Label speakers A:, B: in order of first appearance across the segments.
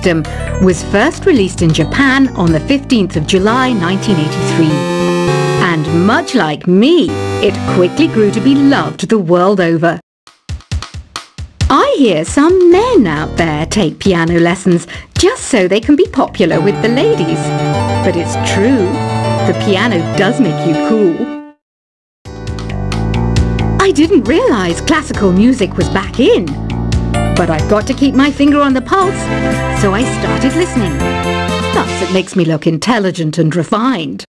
A: system was first released in Japan on the 15th of July 1983. And much like me, it quickly grew to be loved the world over. I hear some men out there take piano lessons just so they can be popular with the ladies. But it's true, the piano does make you cool. I didn't realize classical music was back in. But I've got to keep my finger on the pulse, so I started listening. Thus, it makes me look intelligent and refined.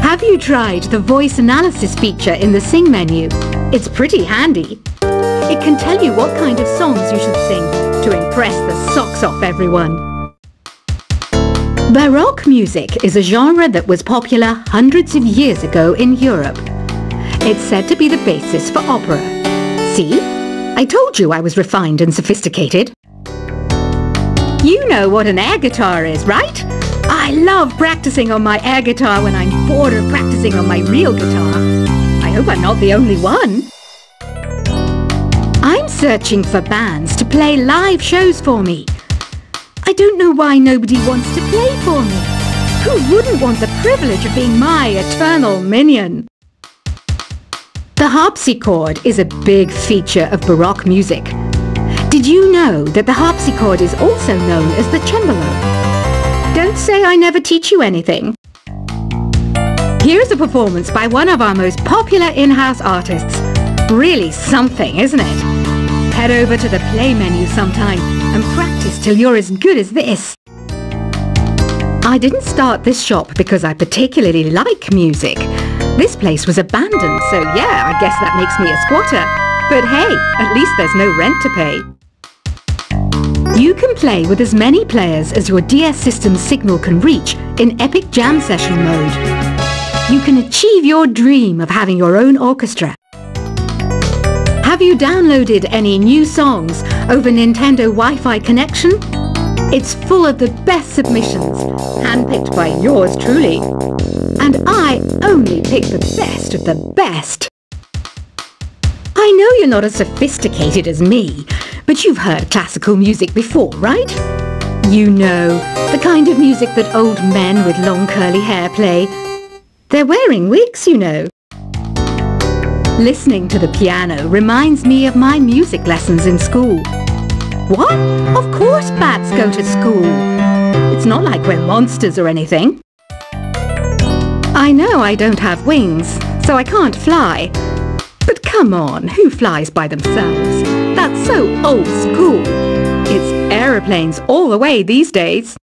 A: Have you tried the voice analysis feature in the Sing menu? It's pretty handy. It can tell you what kind of songs you should sing to impress the socks off everyone. Baroque music is a genre that was popular hundreds of years ago in Europe. It's said to be the basis for opera. See? I told you I was refined and sophisticated. You know what an air guitar is, right? I love practicing on my air guitar when I'm bored of practicing on my real guitar. I hope I'm not the only one. I'm searching for bands to play live shows for me. I don't know why nobody wants to play for me. Who wouldn't want the privilege of being my eternal minion? The harpsichord is a big feature of Baroque music. Did you know that the harpsichord is also known as the cembalo? Don't say I never teach you anything. Here's a performance by one of our most popular in-house artists. Really something, isn't it? Head over to the play menu sometime and practice till you're as good as this. I didn't start this shop because I particularly like music. This place was abandoned, so yeah, I guess that makes me a squatter. But hey, at least there's no rent to pay. You can play with as many players as your DS system's signal can reach in Epic Jam Session mode. You can achieve your dream of having your own orchestra. Have you downloaded any new songs over Nintendo Wi-Fi connection? It's full of the best submissions, handpicked by yours truly. And I only pick the best of the best. I know you're not as sophisticated as me, but you've heard classical music before, right? You know, the kind of music that old men with long curly hair play. They're wearing wigs, you know. Listening to the piano reminds me of my music lessons in school. What? Of course bats go to school. It's not like we're monsters or anything. I know I don't have wings, so I can't fly. But come on, who flies by themselves? That's so old school. It's aeroplanes all the way these days.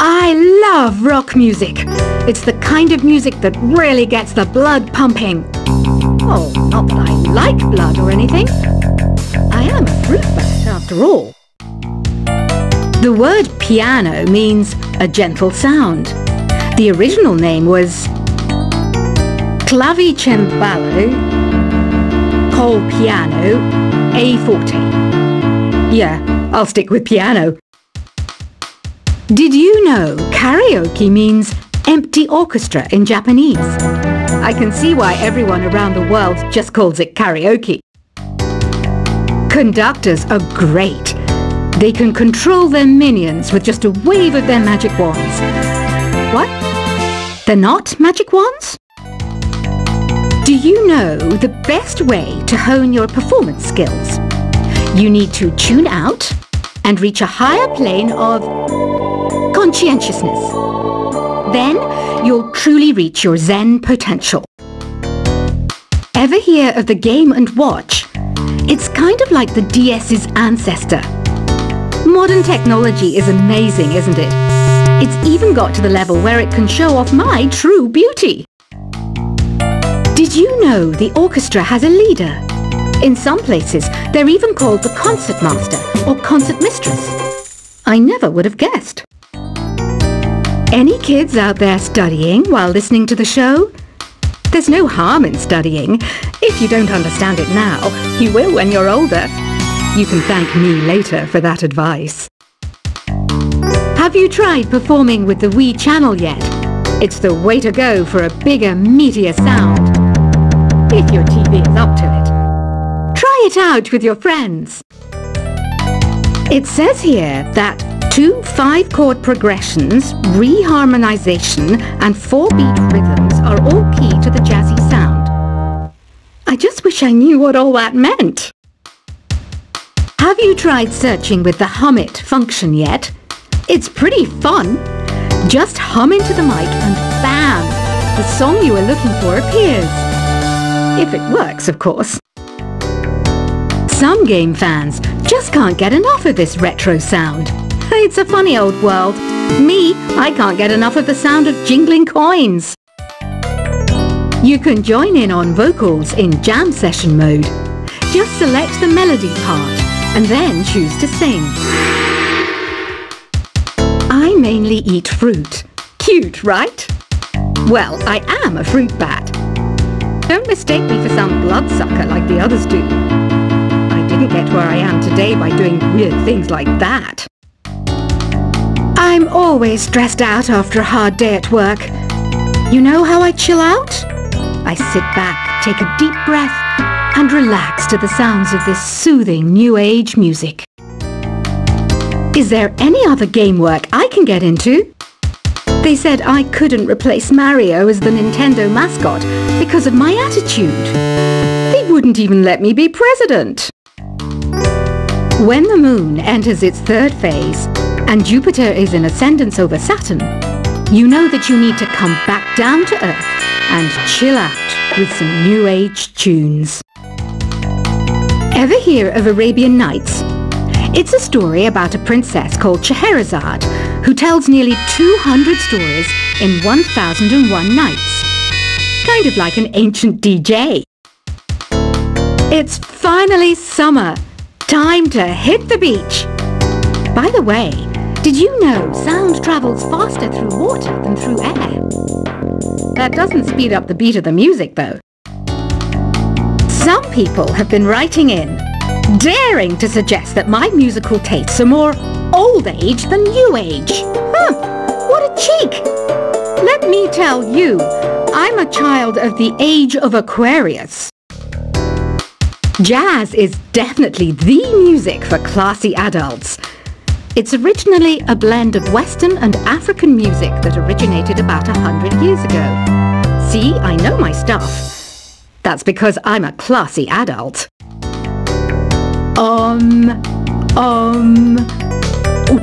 A: I love rock music. It's the kind of music that really gets the blood pumping. Oh, not that I like blood or anything. I am a fruit bat after all. The word piano means a gentle sound. The original name was clavicembalo col piano a forte. Yeah, I'll stick with piano. Did you know karaoke means empty orchestra in Japanese? I can see why everyone around the world just calls it karaoke. Conductors are great. They can control their minions with just a wave of their magic wands. What? They're not magic wands? Do you know the best way to hone your performance skills? You need to tune out and reach a higher plane of conscientiousness. Then you'll truly reach your Zen potential. Ever hear of the Game & Watch? It's kind of like the DS's ancestor. Modern technology is amazing, isn't it? It's even got to the level where it can show off my true beauty. Did you know the orchestra has a leader? In some places, they're even called the concertmaster or concertmistress. I never would have guessed. Any kids out there studying while listening to the show? There's no harm in studying. If you don't understand it now, you will when you're older. You can thank me later for that advice. Have you tried performing with the Wii channel yet? It's the way to go for a bigger, meatier sound. If your TV is up to it. Try it out with your friends. It says here that 2 5-chord progressions, reharmonization, and 4-beat rhythms are all key to the jazzy sound. I just wish I knew what all that meant. Have you tried searching with the Hum It function yet? It's pretty fun. Just hum into the mic and bam! The song you are looking for appears. If it works, of course. Some game fans just can't get enough of this retro sound. It's a funny old world. Me, I can't get enough of the sound of jingling coins. You can join in on vocals in jam session mode. Just select the melody part and then choose to sing. I mainly eat fruit. Cute, right? Well, I am a fruit bat. Don't mistake me for some bloodsucker like the others do. I didn't get where I am today by doing weird things like that. I'm always stressed out after a hard day at work. You know how I chill out? I sit back, take a deep breath, and relax to the sounds of this soothing new age music. Is there any other game work I can get into? They said I couldn't replace Mario as the Nintendo mascot because of my attitude. They wouldn't even let me be president. When the moon enters its 3rd phase and Jupiter is in ascendance over Saturn, you know that you need to come back down to Earth and chill out with some new age tunes. Ever hear of Arabian Nights? It's a story about a princess called Scheherazade who tells nearly 200 stories in 1001 nights. Kind of like an ancient DJ. It's finally summer. Time to hit the beach. By the way, did you know sound travels faster through water than through air? That doesn't speed up the beat of the music, though. Some people have been writing in, daring to suggest that my musical tastes are more old age than new age. Huh, what a cheek! Let me tell you, I'm a child of the age of Aquarius. Jazz is definitely the music for classy adults. It's originally a blend of Western and African music that originated about 100 years ago. See, I know my stuff. That's because I'm a classy adult. Oh,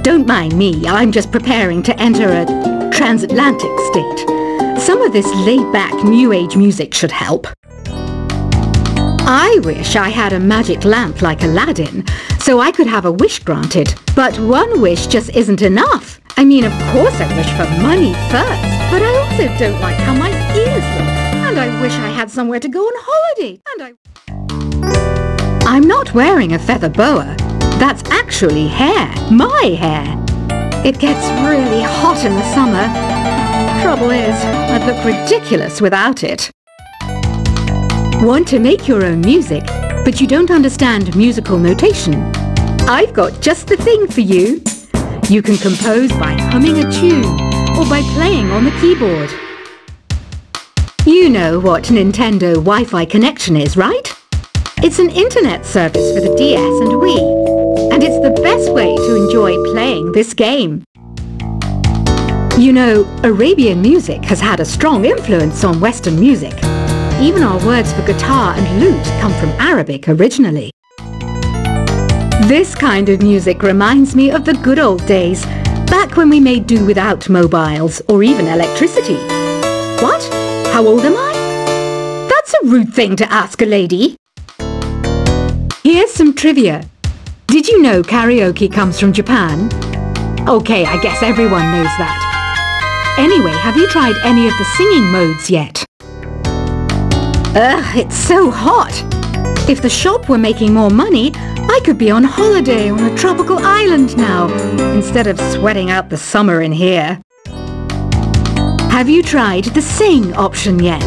A: don't mind me, I'm just preparing to enter a transatlantic state. Some of this laid-back New Age music should help. I wish I had a magic lamp like Aladdin, so I could have a wish granted. But one wish just isn't enough. I mean, of course I wish for money first, but I also don't like how my ears look. And I wish I had somewhere to go on holiday. I'm not wearing a feather boa. That's actually hair. My hair. It gets really hot in the summer. Trouble is, I'd look ridiculous without it. Want to make your own music, but you don't understand musical notation? I've got just the thing for you. You can compose by humming a tune or by playing on the keyboard. You know what Nintendo Wi-Fi connection is, right? It's an internet service for the DS and Wii, and it's the best way to enjoy playing this game. You know, Arabian music has had a strong influence on Western music. Even our words for guitar and lute come from Arabic originally. This kind of music reminds me of the good old days, back when we made do without mobiles or even electricity. What? How old am I? That's a rude thing to ask a lady. Here's some trivia. Did you know karaoke comes from Japan? Okay, I guess everyone knows that. Anyway, have you tried any of the singing modes yet? Ugh, it's so hot. If the shop were making more money, I could be on holiday on a tropical island now, instead of sweating out the summer in here. Have you tried the sing option yet?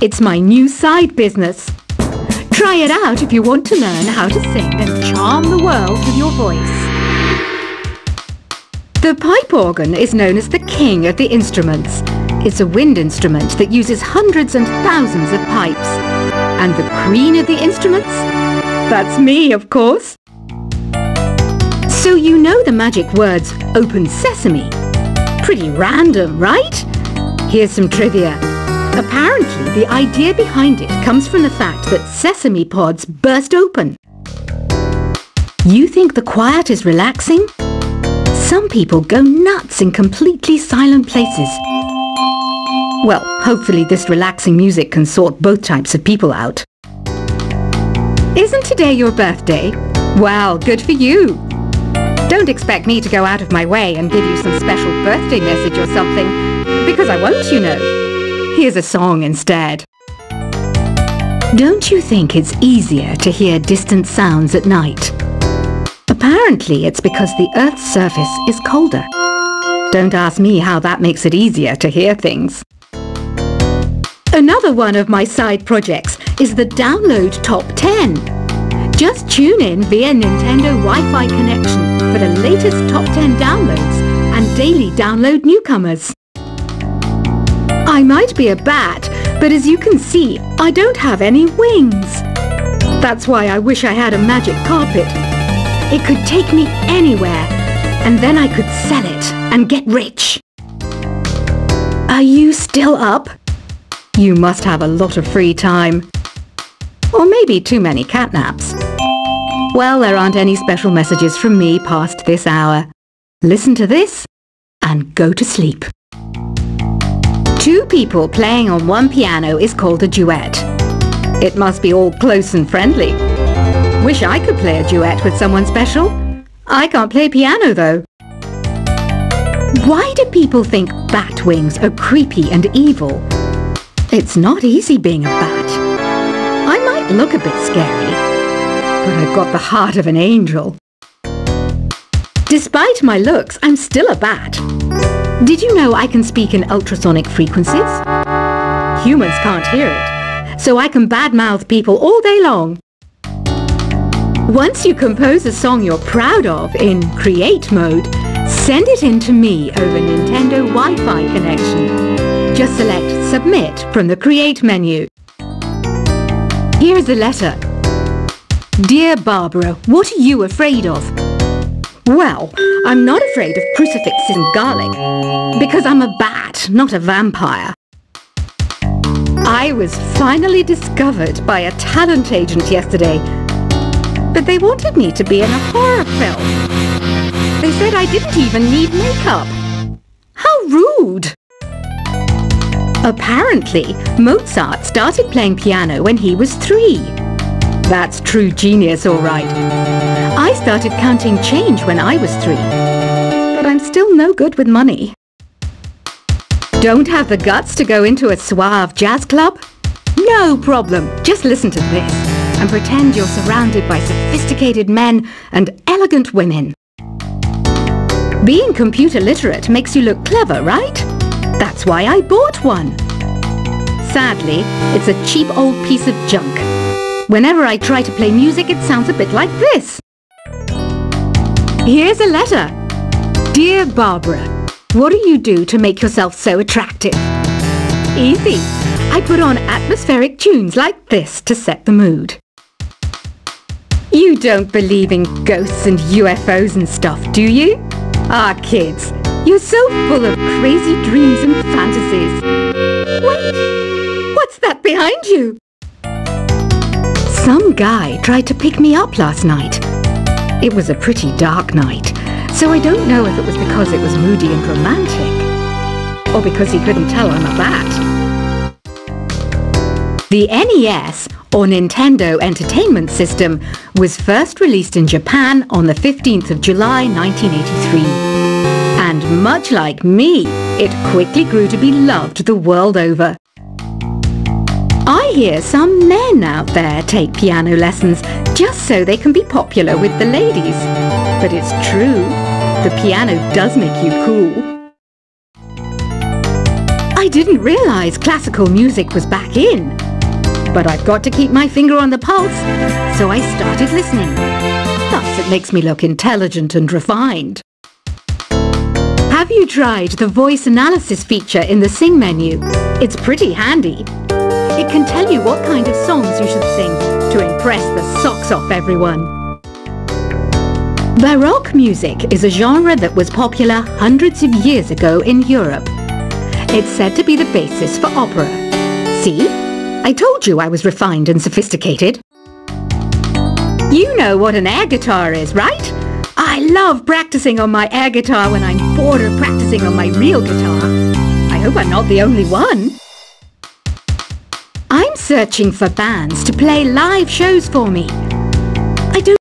A: It's my new side business. Try it out if you want to learn how to sing and charm the world with your voice. The pipe organ is known as the king of the instruments. It's a wind instrument that uses hundreds and thousands of pipes. And the queen of the instruments? That's me, of course. So you know the magic words "Open Sesame"? Pretty random, right? Here's some trivia. Apparently, the idea behind it comes from the fact that sesame pods burst open. You think the quiet is relaxing? Some people go nuts in completely silent places. Well, hopefully this relaxing music can sort both types of people out. Isn't today your birthday? Well, good for you. Don't expect me to go out of my way and give you some special birthday message or something, because I won't, you know. Here's a song instead. Don't you think it's easier to hear distant sounds at night? Apparently it's because the Earth's surface is colder. Don't ask me how that makes it easier to hear things. Another one of my side projects is the Download Top 10. Just tune in via Nintendo Wi-Fi connection for the latest Top 10 downloads and daily download newcomers. I might be a bat, but as you can see, I don't have any wings. That's why I wish I had a magic carpet. It could take me anywhere, and then I could sell it and get rich. Are you still up? You must have a lot of free time. Or maybe too many catnaps. Well, there aren't any special messages from me past this hour. Listen to this and go to sleep. Two people playing on one piano is called a duet. It must be all close and friendly. Wish I could play a duet with someone special. I can't play piano though. Why do people think bat wings are creepy and evil? It's not easy being a bat. I might look a bit scary, but I've got the heart of an angel. Despite my looks, I'm still a bat. Did you know I can speak in ultrasonic frequencies? Humans can't hear it, so I can badmouth people all day long. Once you compose a song you're proud of in Create mode, send it in to me over Nintendo Wi-Fi connection. Just select Submit from the Create menu. Here's the letter. Dear Barbara, what are you afraid of? Well, I'm not afraid of crucifixes and garlic, because I'm a bat, not a vampire. I was finally discovered by a talent agent yesterday, but they wanted me to be in a horror film. They said I didn't even need makeup. How rude! Apparently, Mozart started playing piano when he was 3. That's true genius, all right. I started counting change when I was 3, but I'm still no good with money. Don't have the guts to go into a suave jazz club? No problem, just listen to this and pretend you're surrounded by sophisticated men and elegant women. Being computer literate makes you look clever, right? That's why I bought one. Sadly, it's a cheap old piece of junk. Whenever I try to play music, it sounds a bit like this. Here's a letter. Dear Barbara, what do you do to make yourself so attractive? Easy. I put on atmospheric tunes like this to set the mood. You don't believe in ghosts and UFOs and stuff, do you? Ah, kids, you're so full of crazy dreams and fantasies. Wait, what's that behind you? Some guy tried to pick me up last night. It was a pretty dark night, so I don't know if it was because it was moody and romantic, or because he couldn't tell I'm a bat. The NES, or Nintendo Entertainment System, was first released in Japan on the 15th of July 1983. And much like me, it quickly grew to be loved the world over. I hear some men out there take piano lessons just so they can be popular with the ladies. But it's true, the piano does make you cool. I didn't realize classical music was back in. But I've got to keep my finger on the pulse, so I started listening. Thus it makes me look intelligent and refined. Have you tried the voice analysis feature in the Sing menu? It's pretty handy. It can tell you what kind of songs you should sing to impress the socks off everyone. Baroque music is a genre that was popular hundreds of years ago in Europe. It's said to be the basis for opera. See? I told you I was refined and sophisticated. You know what an air guitar is, right? I love practicing on my air guitar when I'm bored of practicing on my real guitar. I hope I'm not the only one. I'm searching for bands to play live shows for me.